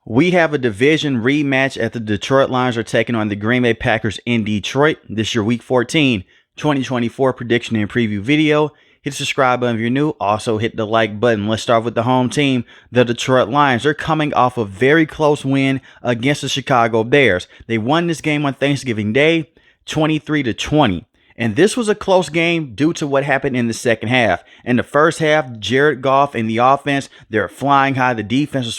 We have a division rematch as the Detroit Lions are taking on the Green Bay Packers in Detroit. This is your Week 14 2024 prediction and preview video. Hit the subscribe button if you're new. Also hit the like button. Let's start with the home team, the Detroit Lions. They're coming off a very close win against the Chicago Bears. They won this game on Thanksgiving Day, 23-20. And this was a close game due to what happened in the second half. In the first half, Jared Goff and the offense, they're flying high. The defense is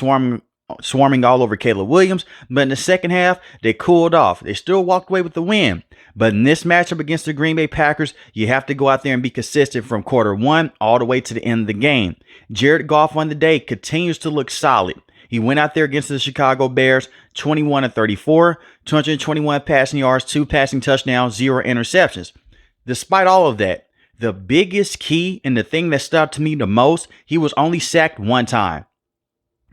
swarming all over Caleb Williams. But in the second half, they cooled off. They still walked away with the win. But in this matchup against the Green Bay Packers, you have to go out there and be consistent from quarter one all the way to the end of the game. Jared Goff on the day continues to look solid. He went out there against the Chicago Bears, 21-34, 221 passing yards, 2 passing touchdowns, 0 interceptions. Despite all of that, the biggest key and the thing that stood out to me the most, he was only sacked one time.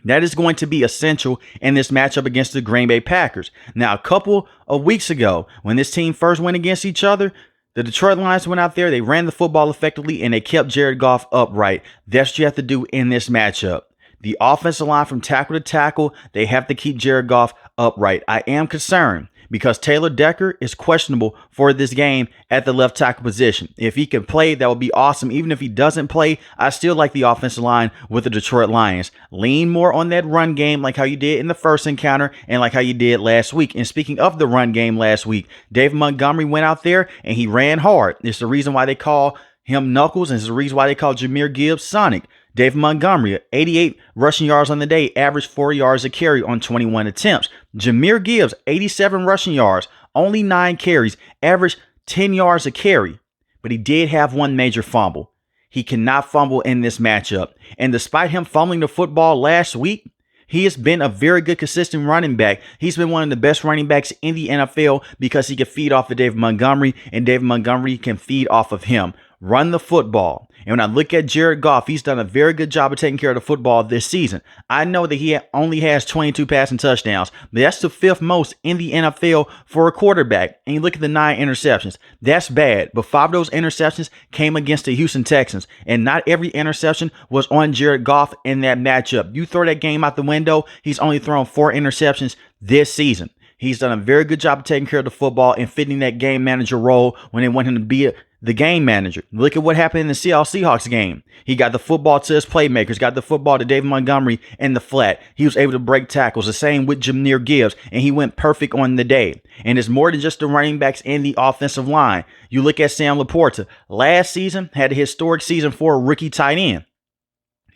That is going to be essential in this matchup against the Green Bay Packers. Now, a couple of weeks ago, when this team first went against each other, the Detroit Lions went out there, they ran the football effectively, and they kept Jared Goff upright. That's what you have to do in this matchup. The offensive line from tackle to tackle, they have to keep Jared Goff upright. I am concerned because Taylor Decker is questionable for this game at the left tackle position. If he can play, that would be awesome. Even if he doesn't play, I still like the offensive line with the Detroit Lions. Lean more on that run game like how you did in the first encounter and like how you did last week. And speaking of the run game last week, David Montgomery went out there and he ran hard. It's the reason why they call him Knuckles, and it's the reason why they call Jahmyr Gibbs Sonic. David Montgomery, 88 rushing yards on the day, averaged 4 yards a carry on 21 attempts. Jahmyr Gibbs, 87 rushing yards, only 9 carries, averaged 10 yards a carry. But he did have one major fumble. He cannot fumble in this matchup. And despite him fumbling the football last week, he has been a very good, consistent running back. He's been one of the best running backs in the NFL because he can feed off of David Montgomery, and David Montgomery can feed off of him. Run the football. And when I look at Jared Goff, he's done a very good job of taking care of the football this season. I know that he only has 22 passing touchdowns, but that's the 5th most in the NFL for a quarterback. And you look at the 9 interceptions. That's bad, but 5 of those interceptions came against the Houston Texans. And not every interception was on Jared Goff in that matchup. You throw that game out the window, he's only thrown 4 interceptions this season. He's done a very good job of taking care of the football and fitting that game manager role when they want him to be the game manager. Look at what happened in the Seattle Seahawks game. He got the football to his playmakers, got the football to David Montgomery in the flat. He was able to break tackles. The same with Jahmyr Gibbs, and he went perfect on the day. And it's more than just the running backs and the offensive line. You look at Sam Laporta. Last season, had a historic season for a rookie tight end.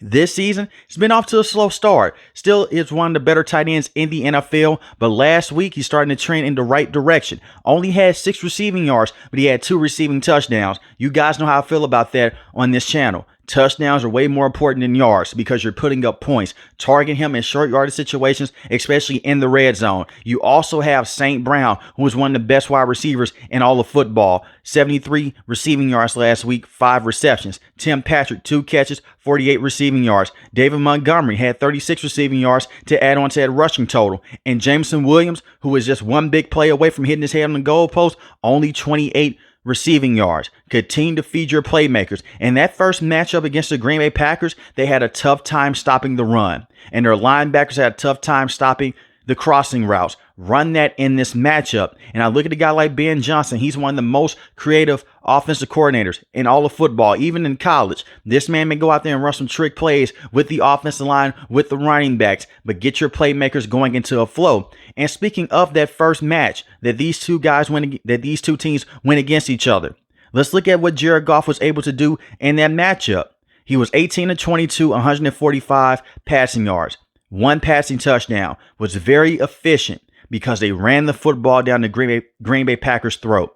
This season, it's been off to a slow start. Still is one of the better tight ends in the NFL, but last week he's starting to trend in the right direction. Only had 6 receiving yards, but he had 2 receiving touchdowns. You guys know how I feel about that on this channel. Touchdowns are way more important than yards because you're putting up points. Targeting him in short yardage situations, especially in the red zone. You also have St. Brown, who is one of the best wide receivers in all of football. 73 receiving yards last week, 5 receptions. Tim Patrick, 2 catches, 48 receiving yards. David Montgomery had 36 receiving yards to add on to that rushing total. And Jameson Williams, who is just one big play away from hitting his head on the goalpost, only 28 receiving yards. Continue to feed your playmakers. And that first matchup against the Green Bay Packers, they had a tough time stopping the run. And their linebackers had a tough time stopping the crossing routes. Run that in this matchup. And I look at a guy like Ben Johnson. He's one of the most creative offensive coordinators in all of football, even in college. This man may go out there and run some trick plays with the offensive line, with the running backs, but get your playmakers going into a flow. And speaking of that first match that these two teams went against each other, let's look at what Jared Goff was able to do in that matchup. He was 18-22, 145 passing yards. 1 passing touchdown, was very efficient because they ran the football down the Green Bay Packers' throat.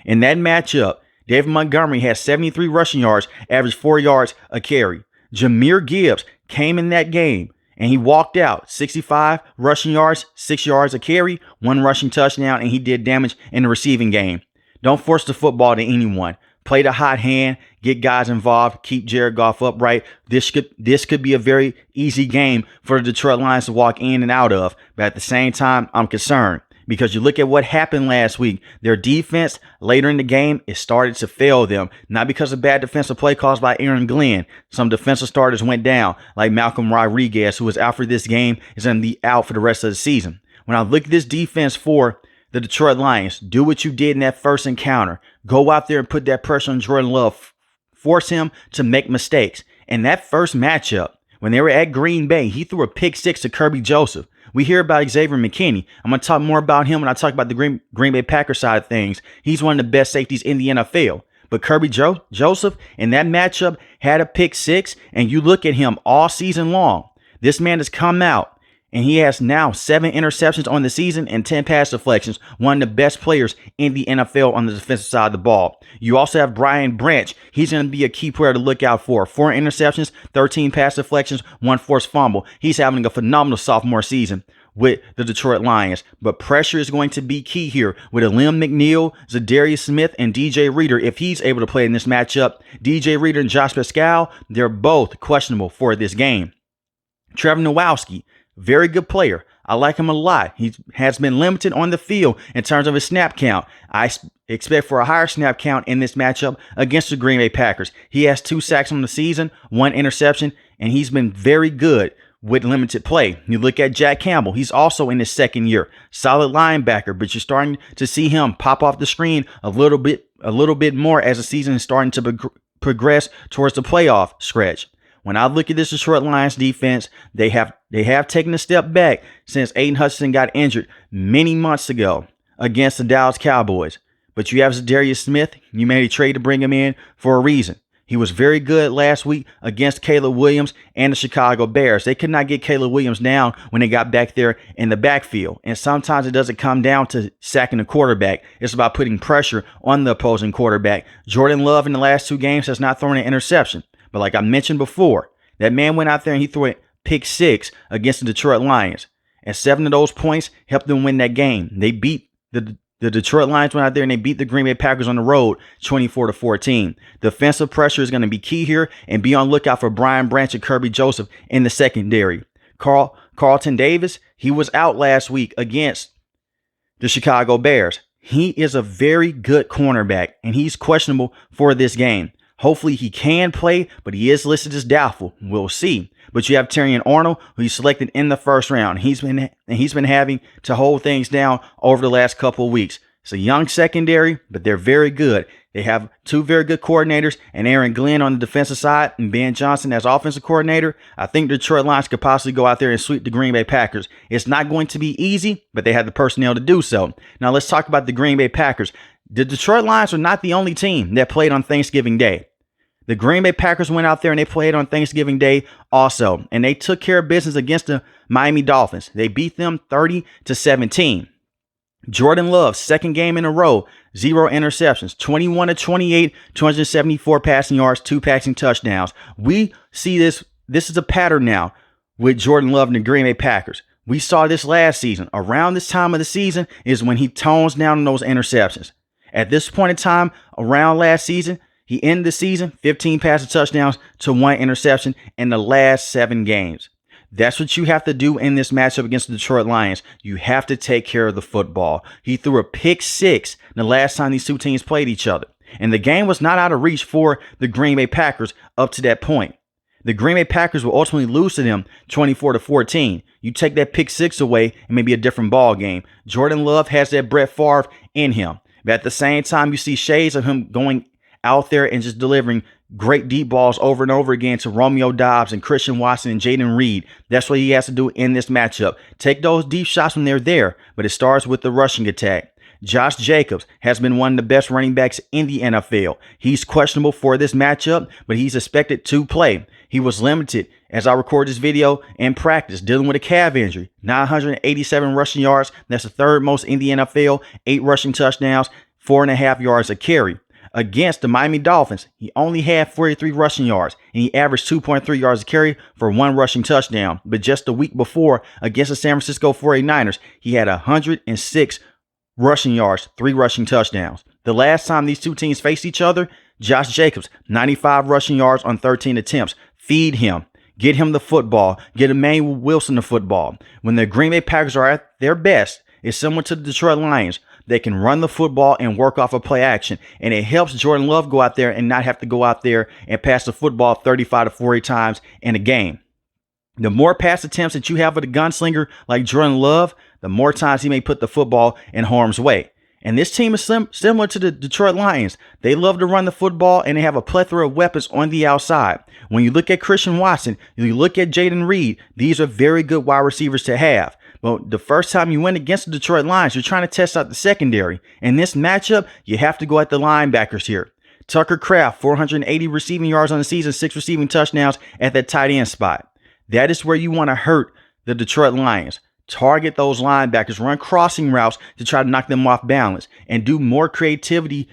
In that matchup, David Montgomery had 73 rushing yards, averaged 4 yards a carry. Jahmyr Gibbs came in that game and he walked out 65 rushing yards, 6 yards a carry, 1 rushing touchdown, and he did damage in the receiving game. Don't force the football to anyone. Play the hot hand, get guys involved, keep Jared Goff upright. This could be a very easy game for the Detroit Lions to walk in and out of. But at the same time, I'm concerned Because you look at what happened last week, their defense later in the game, it started to fail them. Not because of bad defensive play calls by Aaron Glenn. Some defensive starters went down, like Malcolm Rodriguez, who was out for this game, is going to be out for the rest of the season. When I look at this defense for the Detroit Lions, do what you did in that first encounter. Go out there and put that pressure on Jordan Love. Force him to make mistakes. In that first matchup, when they were at Green Bay, he threw a pick six to Kirby Joseph. We hear about Xavier McKinney. I'm going to talk more about him when I talk about the Green Bay Packers side of things. He's one of the best safeties in the NFL. But Kirby Joseph in that matchup had a pick six, and you look at him all season long. This man has come out, and he has now 7 interceptions on the season and 10 pass deflections. One of the best players in the NFL on the defensive side of the ball. You also have Brian Branch. He's going to be a key player to look out for. 4 interceptions, 13 pass deflections, 1 forced fumble. He's having a phenomenal sophomore season with the Detroit Lions. But pressure is going to be key here with Alim McNeill, Zadarius Smith, and DJ Reader. If he's able to play in this matchup, DJ Reader and Josh Pascal, they're both questionable for this game. Trevor Nowalski, very good player. I like him a lot. He has been limited on the field in terms of his snap count. I expect for a higher snap count in this matchup against the Green Bay Packers. He has 2 sacks on the season, 1 interception, and he's been very good with limited play. You look at Jack Campbell. He's also in his second year. Solid linebacker, but you're starting to see him pop off the screen a little bit more as the season is starting to progress towards the playoff stretch. When I look at this Detroit Lions defense, they have taken a step back since Aiden Hutchinson got injured many months ago against the Dallas Cowboys. But you have Zadarius Smith. You made a trade to bring him in for a reason. He was very good last week against Caleb Williams and the Chicago Bears. They could not get Caleb Williams down when they got back there in the backfield. And sometimes it doesn't come down to sacking the quarterback. It's about putting pressure on the opposing quarterback. Jordan Love in the last 2 games has not thrown an interception. But like I mentioned before, that man went out there and he threw a pick 6 against the Detroit Lions. And 7 of those points helped them win that game. They beat the Detroit Lions went out there and they beat the Green Bay Packers on the road 24-14. Defensive pressure is going to be key here, and be on lookout for Brian Branch and Kirby Joseph in the secondary. Carlton Davis, he was out last week against the Chicago Bears. He is a very good cornerback, and he's questionable for this game. Hopefully he can play, but he is listed as doubtful. We'll see. But you have Terrion Arnold, who you selected in the first round. He's been having to hold things down over the last couple of weeks. It's a young secondary, but they're very good. They have 2 very good coordinators, and Aaron Glenn on the defensive side and Ben Johnson as offensive coordinator. I think the Detroit Lions could possibly go out there and sweep the Green Bay Packers. It's not going to be easy, but they have the personnel to do so. Now let's talk about the Green Bay Packers. The Detroit Lions are not the only team that played on Thanksgiving Day. The Green Bay Packers went out there and they played on Thanksgiving Day also, and they took care of business against the Miami Dolphins. They beat them 30-17. Jordan Love, second game in a row, 0 interceptions, 21-28, 274 passing yards, 2 passing touchdowns. We see this is a pattern now with Jordan Love and the Green Bay Packers. We saw this last season. Around this time of the season is when he tones down on those interceptions. At this point in time, around last season, he ended the season 15 passing touchdowns to 1 interception in the last 7 games. That's what you have to do in this matchup against the Detroit Lions. You have to take care of the football. He threw a pick 6 the last time these 2 teams played each other. And the game was not out of reach for the Green Bay Packers up to that point. The Green Bay Packers will ultimately lose to them 24-14. You take that pick 6 away, it may be a different ball game. Jordan Love has that Brett Favre in him. But at the same time, you see shades of him going out there and just delivering great deep balls over and over again to Romeo Doubs and Christian Watson and Jaden Reed. That's what he has to do in this matchup. Take those deep shots when they're there, but it starts with the rushing attack. Josh Jacobs has been one of the best running backs in the NFL. He's questionable for this matchup, but he's expected to play. He was limited, as I record this video, in practice, dealing with a calf injury. 987 rushing yards. That's the 3rd most in the NFL. 8 rushing touchdowns, 4.5 yards a carry. Against the Miami Dolphins, he only had 43 rushing yards, and he averaged 2.3 yards a carry for 1 rushing touchdown. But just the week before, against the San Francisco 49ers, he had 106 rushing yards, 3 rushing touchdowns. The last time these 2 teams faced each other, Josh Jacobs, 95 rushing yards on 13 attempts. Feed him. Get him the football. Get Emmanuel Wilson the football. When the Green Bay Packers are at their best, is similar to the Detroit Lions. They can run the football and work off of play action. And it helps Jordan Love go out there and not have to go out there and pass the football 35 to 40 times in a game. The more pass attempts that you have with a gunslinger like Jordan Love, the more times he may put the football in harm's way. And this team is similar to the Detroit Lions. They love to run the football, and they have a plethora of weapons on the outside. When you look at Christian Watson, you look at Jayden Reed, these are very good wide receivers to have. But the first time you went against the Detroit Lions, you're trying to test out the secondary. In this matchup, you have to go at the linebackers here. Tucker Kraft, 480 receiving yards on the season, 6 receiving touchdowns at that tight end spot. That is where you want to hurt the Detroit Lions. Target those linebackers, run crossing routes to try to knock them off balance, and do more creativity,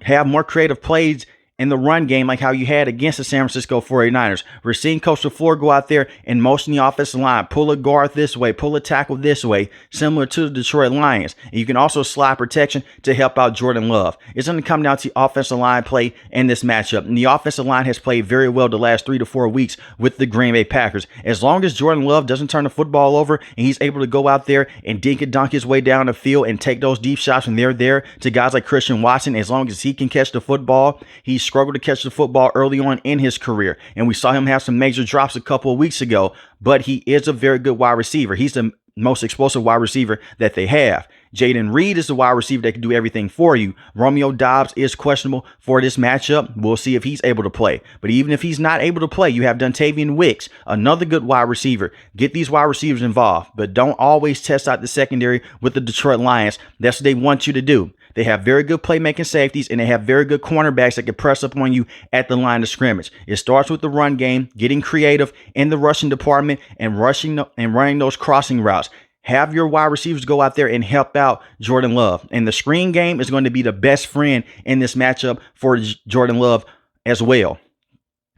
have more creative plays in the run game like how you had against the San Francisco 49ers. We're seeing Coach LaFleur go out there and motion the offensive line, pull a guard this way, pull a tackle this way, similar to the Detroit Lions. And you can also slide protection to help out Jordan Love. It's going to come down to offensive line play in this matchup. And the offensive line has played very well the last 3 to 4 weeks with the Green Bay Packers. As long as Jordan Love doesn't turn the football over and he's able to go out there and dink and dunk his way down the field and take those deep shots when they're there to guys like Christian Watson, as long as he can catch the football, he's struggled to catch the football early on in his career. And we saw him have some major drops a couple of weeks ago, but he is a very good wide receiver. He's the most explosive wide receiver that they have. Jayden Reed is the wide receiver that can do everything for you. Romeo Doubs is questionable for this matchup. We'll see if he's able to play. But even if he's not able to play, you have Dontavian Wicks, another good wide receiver. Get these wide receivers involved, but don't always test out the secondary with the Detroit Lions. That's what they want you to do. They have very good playmaking safeties, and they have very good cornerbacks that can press up on you at the line of scrimmage. It starts with the run game, getting creative in the rushing department, and running those crossing routes. Have your wide receivers go out there and help out Jordan Love. And the screen game is going to be the best friend in this matchup for Jordan Love as well.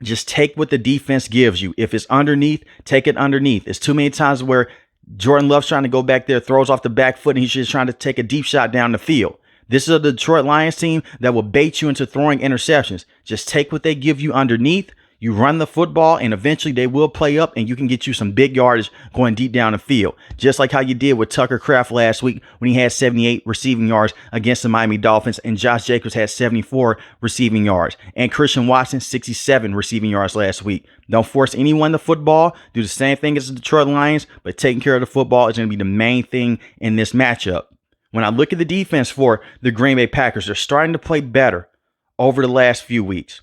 Just take what the defense gives you. If it's underneath, take it underneath. It's too many times where Jordan Love's trying to go back there, throws off the back foot, and he's just trying to take a deep shot down the field. This is a Detroit Lions team that will bait you into throwing interceptions. Just take what they give you underneath. You run the football, and eventually they will play up, and you can get you some big yardage going deep down the field. Just like how you did with Tucker Kraft last week when he had 78 receiving yards against the Miami Dolphins, and Josh Jacobs had 74 receiving yards. And Christian Watson, 67 receiving yards last week. Don't force anyone the football. Do the same thing as the Detroit Lions, but taking care of the football is going to be the main thing in this matchup. When I look at the defense for the Green Bay Packers, they're starting to play better over the last few weeks.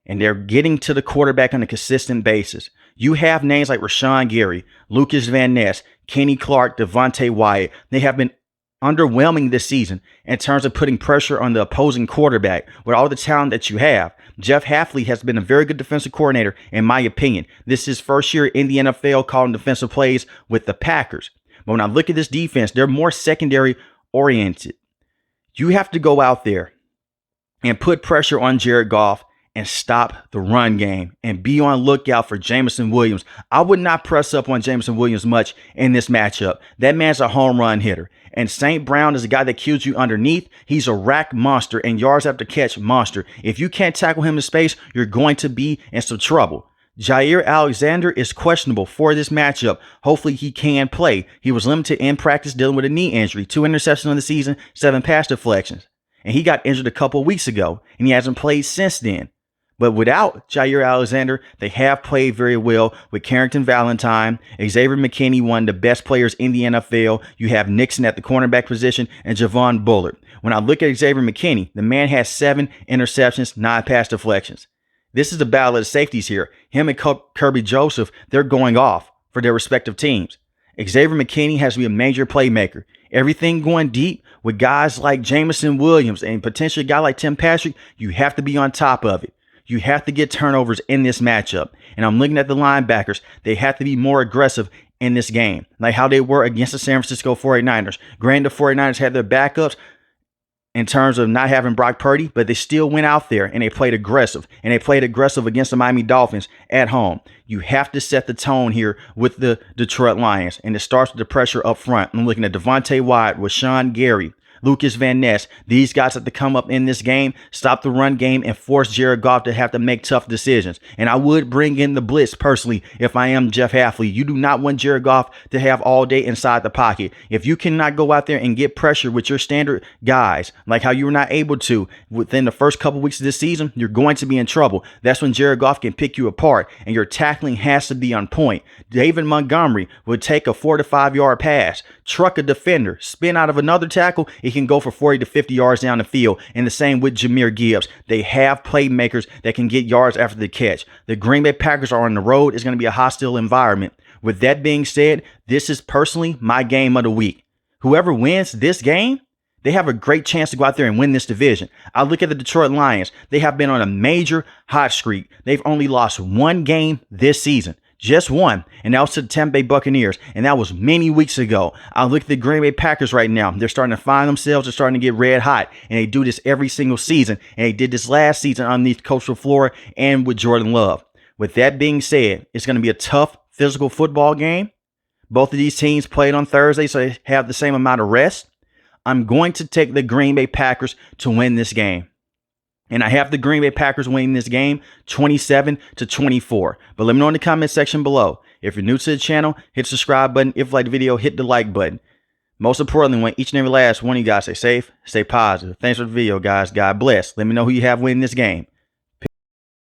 And they're getting to the quarterback on a consistent basis. You have names like Rashawn Gary, Lucas Van Ness, Kenny Clark, Devontae Wyatt. They have been underwhelming this season in terms of putting pressure on the opposing quarterback with all the talent that you have. Jeff Hafley has been a very good defensive coordinator, in my opinion. This is his first year in the NFL calling defensive plays with the Packers. But when I look at this defense, they're more secondary oriented. You have to go out there and put pressure on Jared Goff and stop the run game and be on lookout for Jameson Williams. I would not press up on Jameson Williams much in this matchup. That man's a home run hitter. And St. Brown is a guy that kills you underneath. He's a rack monster and yards after catch monster. If you can't tackle him in space, you're going to be in some trouble. Jair Alexander is questionable for this matchup. Hopefully he can play. He was limited in practice dealing with a knee injury, 2 interceptions on the season, 7 pass deflections. And he got injured a couple weeks ago, and he hasn't played since then. But without Jair Alexander, they have played very well with Carrington Valentine, Xavier McKinney, one of the best players in the NFL. You have Nixon at the cornerback position and Javon Bullard. When I look at Xavier McKinney, the man has 7 interceptions, 9 pass deflections. This is the battle of the safeties here. Him and Kirby Joseph, they're going off for their respective teams. Xavier McKinney has to be a major playmaker. Everything going deep with guys like Jameson Williams and potentially a guy like Tim Patrick, you have to be on top of it. You have to get turnovers in this matchup. And I'm looking at the linebackers. They have to be more aggressive in this game, like how they were against the San Francisco 49ers. Granted, the 49ers had their backups in terms of not having Brock Purdy, but they still went out there and they played aggressive. And they played aggressive against the Miami Dolphins at home. You have to set the tone here with the Detroit Lions. And it starts with the pressure up front. I'm looking at Devontae Wyatt, Rashawn Gary, Lucas Van Ness. These guys have to come up in this game, stop the run game, and force Jared Goff to have to make tough decisions. And I would bring in the blitz personally if I am Jeff Hafley. You do not want Jared Goff to have all day inside the pocket. If you cannot go out there and get pressure with your standard guys, like how you were not able to within the first couple weeks of this season, you're going to be in trouble. That's when Jared Goff can pick you apart, and your tackling has to be on point. David Montgomery would take a 4 to 5 yard pass, truck a defender, spin out of another tackle, it can go for 40 to 50 yards down the field. And the same with Jahmyr Gibbs. They have playmakers that can get yards after the catch. The Green Bay Packers are on the road. It's going to be a hostile environment. With that being said, this is personally my game of the week. Whoever wins this game, they have a great chance to go out there and win this division. I look at the Detroit Lions. They have been on a major hot streak. They've only lost one game this season. Just one, and that was to the Tampa Bay Buccaneers, and that was many weeks ago. I look at the Green Bay Packers right now. They're starting to find themselves. They're starting to get red hot, and they do this every single season, and they did this last season underneath Coach LaFleur and with Jordan Love. With that being said, it's going to be a tough physical football game. Both of these teams played on Thursday, so they have the same amount of rest. I'm going to take the Green Bay Packers to win this game. And I have the Green Bay Packers winning this game 27-24. But let me know in the comment section below. If you're new to the channel, hit the subscribe button. If you like the video, hit the like button. Most importantly, I want each and every last one of you guys stay safe, stay positive. Thanks for the video, guys. God bless. Let me know who you have winning this game.